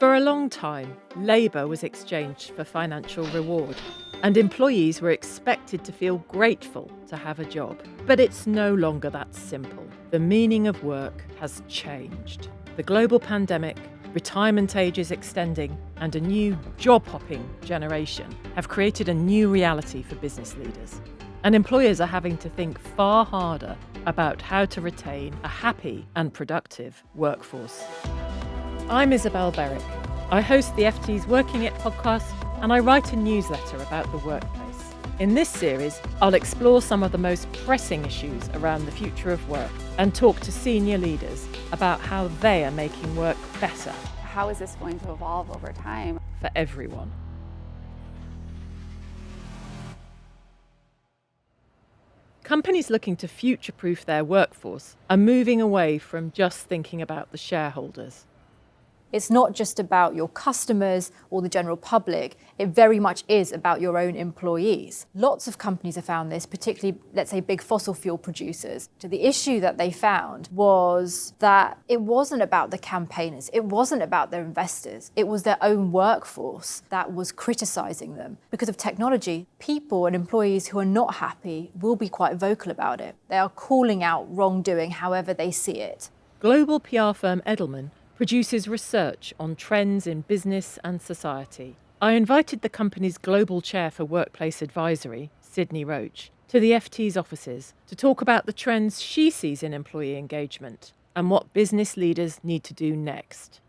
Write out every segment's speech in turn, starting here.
For a long time, labour was exchanged for financial reward, and employees were expected to feel grateful to have a job. But it's no longer that simple. The meaning of work has changed. The global pandemic, retirement ages extending, and a new job-hopping generation have created a new reality for business leaders. And employers are having to think far harder about how to retain a happy and productive workforce. I'm Isabel Berwick. I host the FT's Working It podcast, and I write a newsletter about the workplace. In this series, I'll explore some of the most pressing issues around the future of work and talk to senior leaders about how they are making work better. How is this going to evolve over time? For everyone. Companies looking to future-proof their workforce are moving away from just thinking about the shareholders. It's not just about your customers or the general public, it very much is about your own employees. Lots of companies have found this, particularly, let's say, big fossil fuel producers. The issue that they found was that it wasn't about the campaigners, it wasn't about their investors, it was their own workforce that was criticising them. Because of technology, people and employees who are not happy will be quite vocal about it. They are calling out wrongdoing however they see it. Global PR firm Edelman produces research on trends in business and society. I invited the company's global chair for workplace advisory, Sydney Roach, to the FT's offices to talk about the trends she sees in employee engagement and what business leaders need to do next.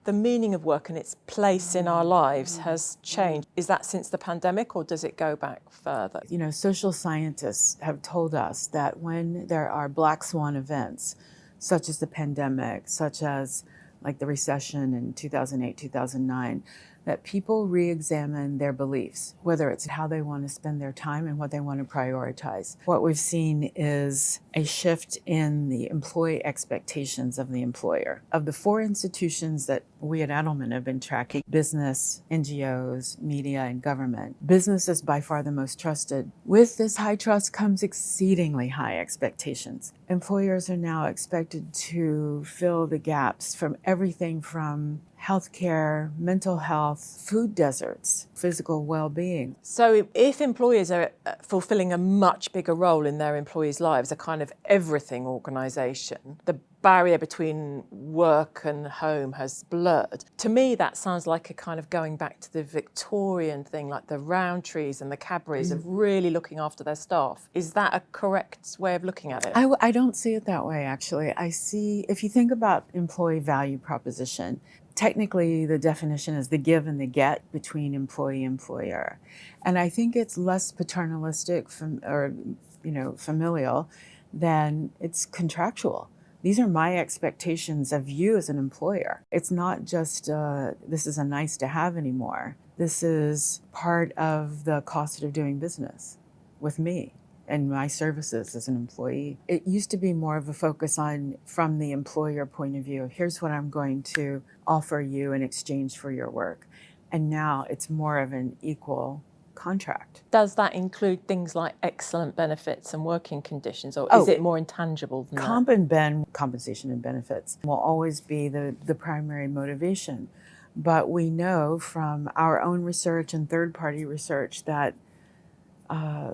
The meaning of work and its place in our lives has changed. Is that since the pandemic, or does it go back further? Social scientists have told us that when there are black swan events, such as the pandemic, such as like the recession in 2008, 2009, that people re-examine their beliefs, whether it's how they want to spend their time and what they want to prioritize. What we've seen is a shift in the employee expectations of the employer. Of the four institutions that we at Edelman have been tracking, business, NGOs, media, and government, business is by far the most trusted. With this high trust comes exceedingly high expectations. Employers are now expected to fill the gaps from everything from healthcare, mental health, food deserts, physical well-being. So if employers are fulfilling a much bigger role in their employees' lives, a kind of everything organisation, the barrier between work and home has blurred. To me, that sounds like a kind of going back to the Victorian thing, like the Rowntrees and the Cadburys of really looking after their staff. Is that a correct way of looking at it? I don't see it that way, actually. I see, if you think about employee value proposition, technically, the definition is the give and the get between employee and employer. And I think it's less paternalistic familial than it's contractual. These are my expectations of you as an employer. It's not just, this is a nice to have anymore. This is part of the cost of doing business with me and my services as an employee. It used to be more of a focus on, from the employer point of view, here's what I'm going to offer you in exchange for your work. And now it's more of an equal contract. Does that include things like excellent benefits and working conditions, or is it more intangible than that? Compensation and benefits will always be the primary motivation. But we know from our own research and third-party research that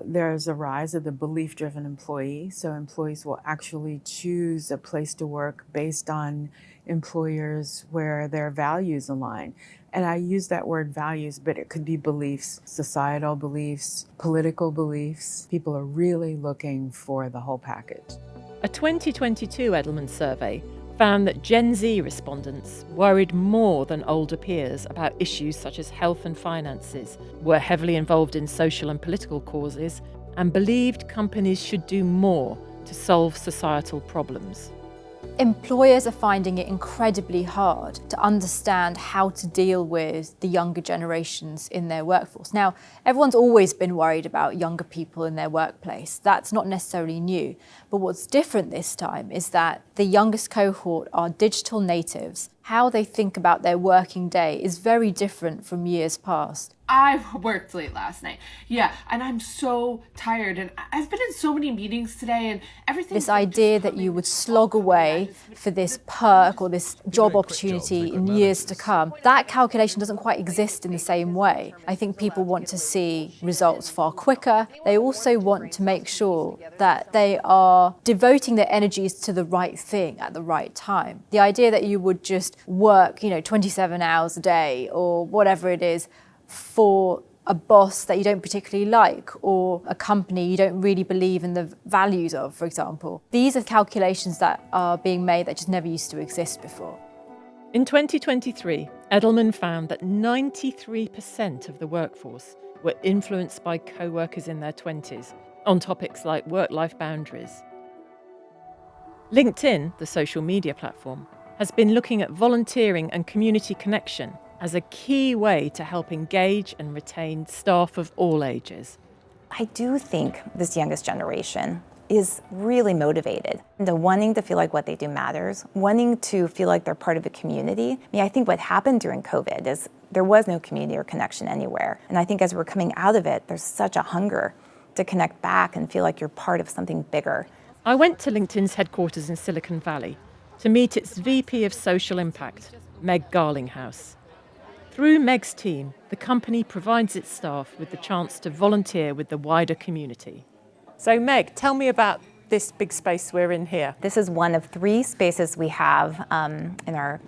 there's a rise of the belief-driven employee. So employees will actually choose a place to work based on employers where their values align. And I use that word values, but it could be beliefs, societal beliefs, political beliefs. People are really looking for the whole package. A 2022 Edelman survey found that Gen Z respondents worried more than older peers about issues such as health and finances, were heavily involved in social and political causes, and believed companies should do more to solve societal problems. Employers are finding it incredibly hard to understand how to deal with the younger generations in their workforce. Now, everyone's always been worried about younger people in their workplace. That's not necessarily new. But what's different this time is that the youngest cohort are digital natives. How they think about their working day is very different from years past. I worked late last night. Yeah, and I'm so tired, and I've been in so many meetings today, and everything. This idea that you would slog away for this perk or this job opportunity in years to come, that calculation doesn't quite exist in the same way. I think people want to see results far quicker. They also want to make sure that they are devoting their energies to the right thing at the right time. The idea that you would just work, 27 hours a day or whatever it is for a boss that you don't particularly like or a company you don't really believe in the values of, for example. These are calculations that are being made that just never used to exist before. In 2023, Edelman found that 93% of the workforce were influenced by co-workers in their 20s on topics like work-life boundaries. LinkedIn, the social media platform, has been looking at volunteering and community connection as a key way to help engage and retain staff of all ages. I do think this youngest generation is really motivated into wanting to feel like what they do matters, wanting to feel like they're part of a community. I think what happened during COVID is there was no community or connection anywhere. And I think as we're coming out of it, there's such a hunger to connect back and feel like you're part of something bigger. I went to LinkedIn's headquarters in Silicon Valley to meet its VP of Social Impact, Meg Garlinghouse. Through Meg's team, the company provides its staff with the chance to volunteer with the wider community. So Meg, tell me about this big space we're in here. This is one of 3 spaces we have in our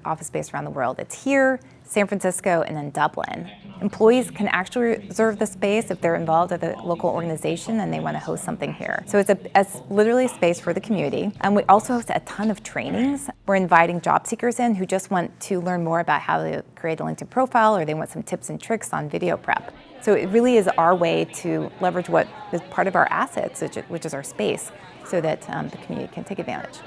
office space around the world. It's here, San Francisco, and in Dublin. Employees can actually reserve the space if they're involved at a local organization and they want to host something here. So it's literally a space for the community. And we also host a ton of trainings. We're inviting job seekers in who just want to learn more about how to create a LinkedIn profile, or they want some tips and tricks on video prep. So it really is our way to leverage what is part of our assets, which is our space, so that the community can take advantage.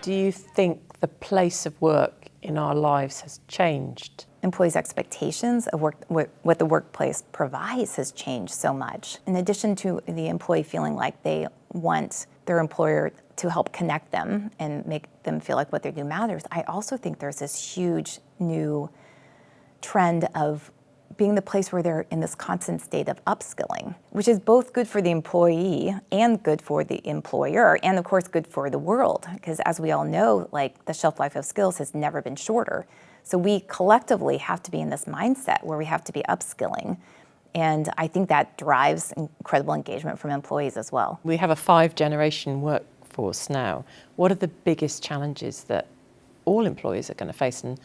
Do you think the place of work in our lives has changed? Employees' expectations of what the workplace provides has changed so much. In addition to the employee feeling like they want their employer to help connect them and make them feel like what they do matters, I also think there's this huge new trend of being the place where they're in this constant state of upskilling, which is both good for the employee and good for the employer, and of course good for the world, because as we all know, like, the shelf life of skills has never been shorter. So we collectively have to be in this mindset where we have to be upskilling. And I think that drives incredible engagement from employees as well. We have a 5-generation workforce now. What are the biggest challenges that all employees are going to face, and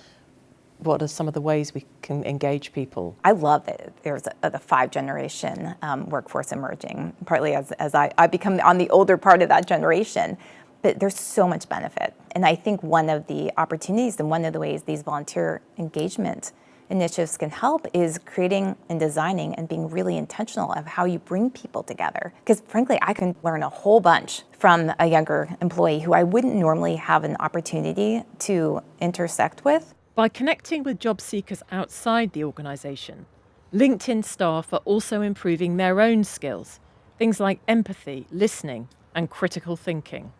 what are some of the ways we can engage people? I love that there's the 5-generation workforce emerging, partly as I become on the older part of that generation. But there's so much benefit. And I think one of the opportunities and one of the ways these volunteer engagement initiatives can help is creating and designing and being really intentional of how you bring people together. Because frankly, I can learn a whole bunch from a younger employee who I wouldn't normally have an opportunity to intersect with. By connecting with job seekers outside the organisation, LinkedIn staff are also improving their own skills, things like empathy, listening, and critical thinking.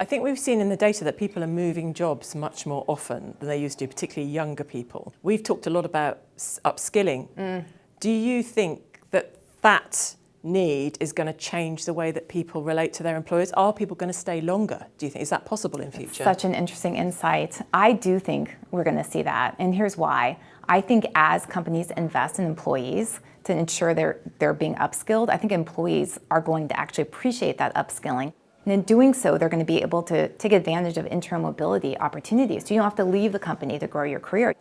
I think we've seen in the data that people are moving jobs much more often than they used to, particularly younger people. We've talked a lot about upskilling. Do you think that that need is going to change the way that people relate to their employers? Are people going to stay longer? Do you think, is that possible in future? Such an interesting insight. I do think we're going to see that, and here's why. I think as companies invest in employees to ensure they're being upskilled, I think employees are going to actually appreciate that upskilling. And in doing so, they're going to be able to take advantage of internal mobility opportunities. So you don't have to leave the company to grow your career.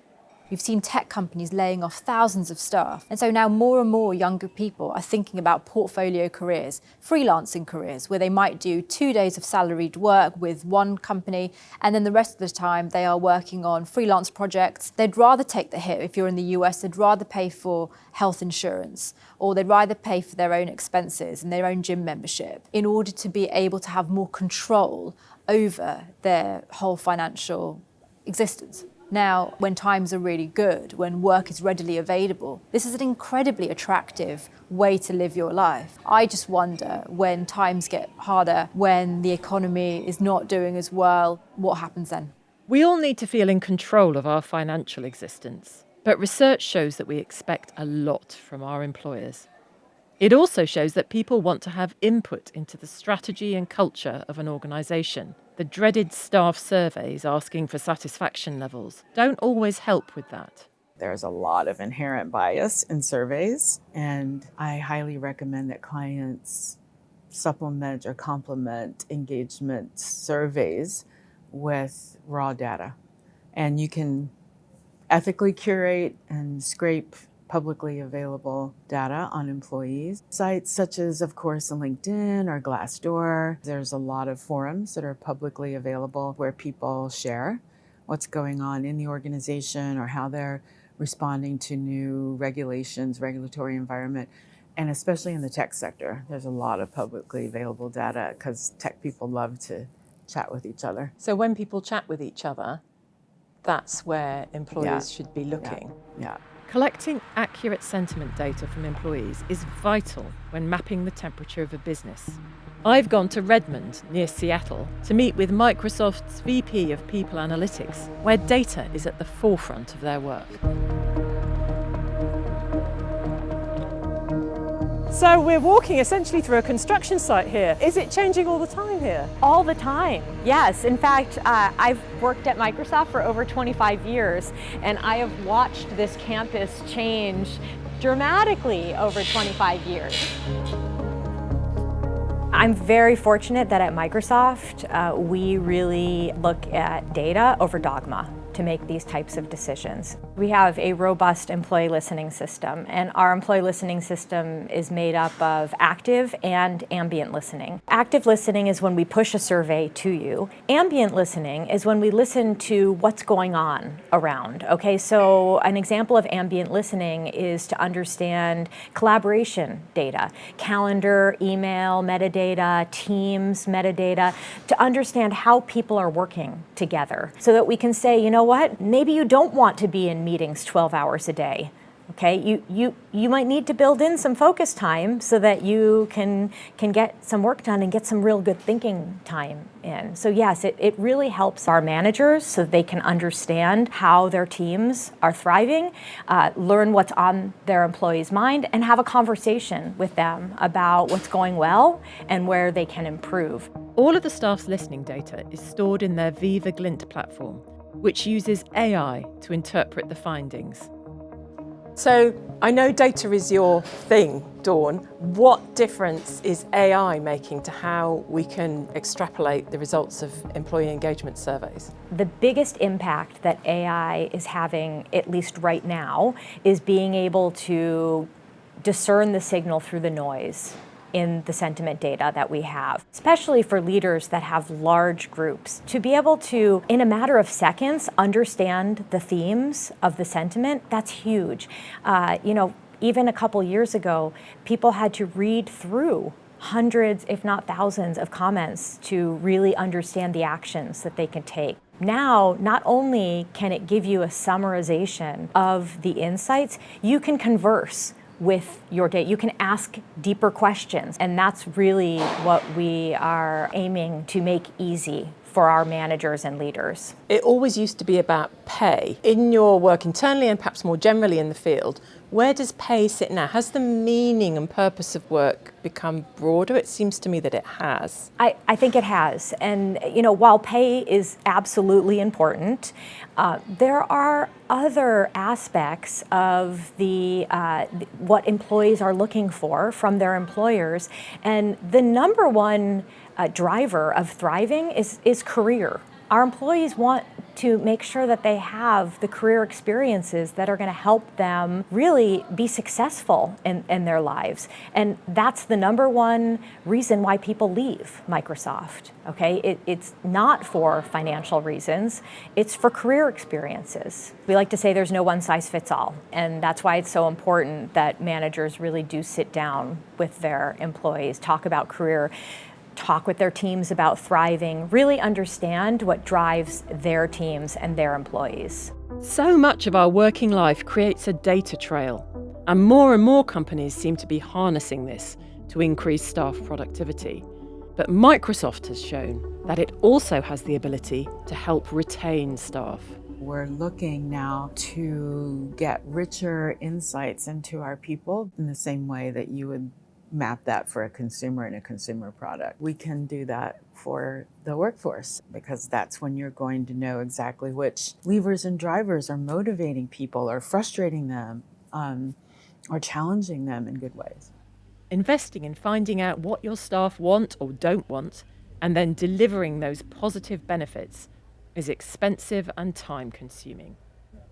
We've seen tech companies laying off thousands of staff. And so now more and more younger people are thinking about portfolio careers, freelancing careers, where they might do 2 days of salaried work with one company, and then the rest of the time they are working on freelance projects. They'd rather take the hit. If you're in the US, they'd rather pay for health insurance, or they'd rather pay for their own expenses and their own gym membership in order to be able to have more control over their whole financial existence. Now, when times are really good, when work is readily available, this is an incredibly attractive way to live your life. I just wonder, when times get harder, when the economy is not doing as well, what happens then? We all need to feel in control of our financial existence, but research shows that we expect a lot from our employers. It also shows that people want to have input into the strategy and culture of an organisation. The dreaded staff surveys asking for satisfaction levels don't always help with that. There's a lot of inherent bias in surveys, and I highly recommend that clients supplement or complement engagement surveys with raw data. And you can ethically curate and scrape publicly available data on employees. Sites such as, of course, LinkedIn or Glassdoor. There's a lot of forums that are publicly available where people share what's going on in the organization or how they're responding to new regulations, regulatory environment. And especially in the tech sector, there's a lot of publicly available data because tech people love to chat with each other. So when people chat with each other, that's where employees should be looking. Yeah. Collecting accurate sentiment data from employees is vital when mapping the temperature of a business. I've gone to Redmond, near Seattle, to meet with Microsoft's VP of People Analytics, where data is at the forefront of their work. So we're walking essentially through a construction site here. Is it changing all the time here? All the time, yes. In fact, I've worked at Microsoft for over 25 years, and I have watched this campus change dramatically over 25 years. I'm very fortunate that at Microsoft, we really look at data over dogma to make these types of decisions. We have a robust employee listening system, and our employee listening system is made up of active and ambient listening. Active listening is when we push a survey to you. Ambient listening is when we listen to what's going on around. Okay, so an example of ambient listening is to understand collaboration data, calendar, email, metadata, Teams metadata, to understand how people are working together so that we can say, you know what, maybe you don't want to be in meetings 12 hours a day. Okay, you might need to build in some focus time so that you can get some work done and get some real good thinking time in. So yes, it really helps our managers so they can understand how their teams are thriving, learn what's on their employees' mind, and have a conversation with them about what's going well and where they can improve. All of the staff's listening data is stored in their Viva Glint platform, which uses AI to interpret the findings. So I know data is your thing, Dawn. What difference is AI making to how we can extrapolate the results of employee engagement surveys? The biggest impact that AI is having, at least right now, is being able to discern the signal through the noise in the sentiment data that we have, especially for leaders that have large groups. To be able to, in a matter of seconds, understand the themes of the sentiment, that's huge. Even a couple years ago, people had to read through hundreds, if not thousands, of comments to really understand the actions that they can take. Now, not only can it give you a summarization of the insights, you can converse with your data. You can ask deeper questions, and that's really what we are aiming to make easy for our managers and leaders. It always used to be about pay. In your work internally and perhaps more generally in the field, where does pay sit now? Has the meaning and purpose of work become broader? It seems to me that it has. I think it has. And while pay is absolutely important, there are other aspects of what employees are looking for from their employers. And the number one driver of thriving is career. Our employees want to make sure that they have the career experiences that are going to help them really be successful in their lives. And that's the number one reason why people leave Microsoft. Okay, it's not for financial reasons, it's for career experiences. We like to say there's no one size fits all, and that's why it's so important that managers really do sit down with their employees, talk about career, talk with their teams about thriving, really understand what drives their teams and their employees. So much of our working life creates a data trail, and more companies seem to be harnessing this to increase staff productivity. But Microsoft has shown that it also has the ability to help retain staff. We're looking now to get richer insights into our people in the same way that you would map that for a consumer and a consumer product. We can do that for the workforce because that's when you're going to know exactly which levers and drivers are motivating people or frustrating them or challenging them in good ways. Investing in finding out what your staff want or don't want and then delivering those positive benefits is expensive and time-consuming.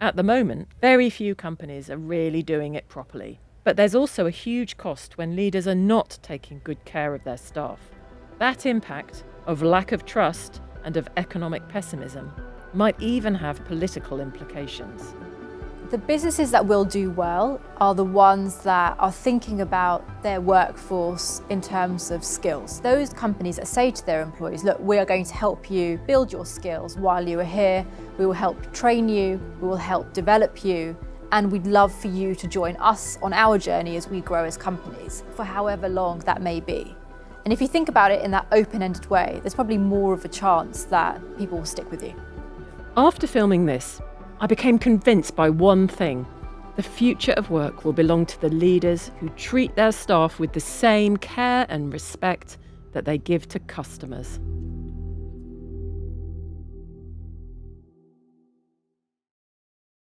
At the moment, very few companies are really doing it properly. But there's also a huge cost when leaders are not taking good care of their staff. That impact of lack of trust and of economic pessimism might even have political implications. The businesses that will do well are the ones that are thinking about their workforce in terms of skills. Those companies that say to their employees, look, we are going to help you build your skills while you are here. We will help train you. We will help develop you. And we'd love for you to join us on our journey as we grow as companies, for however long that may be. And if you think about it in that open-ended way, there's probably more of a chance that people will stick with you. After filming this, I became convinced by one thing. The future of work will belong to the leaders who treat their staff with the same care and respect that they give to customers.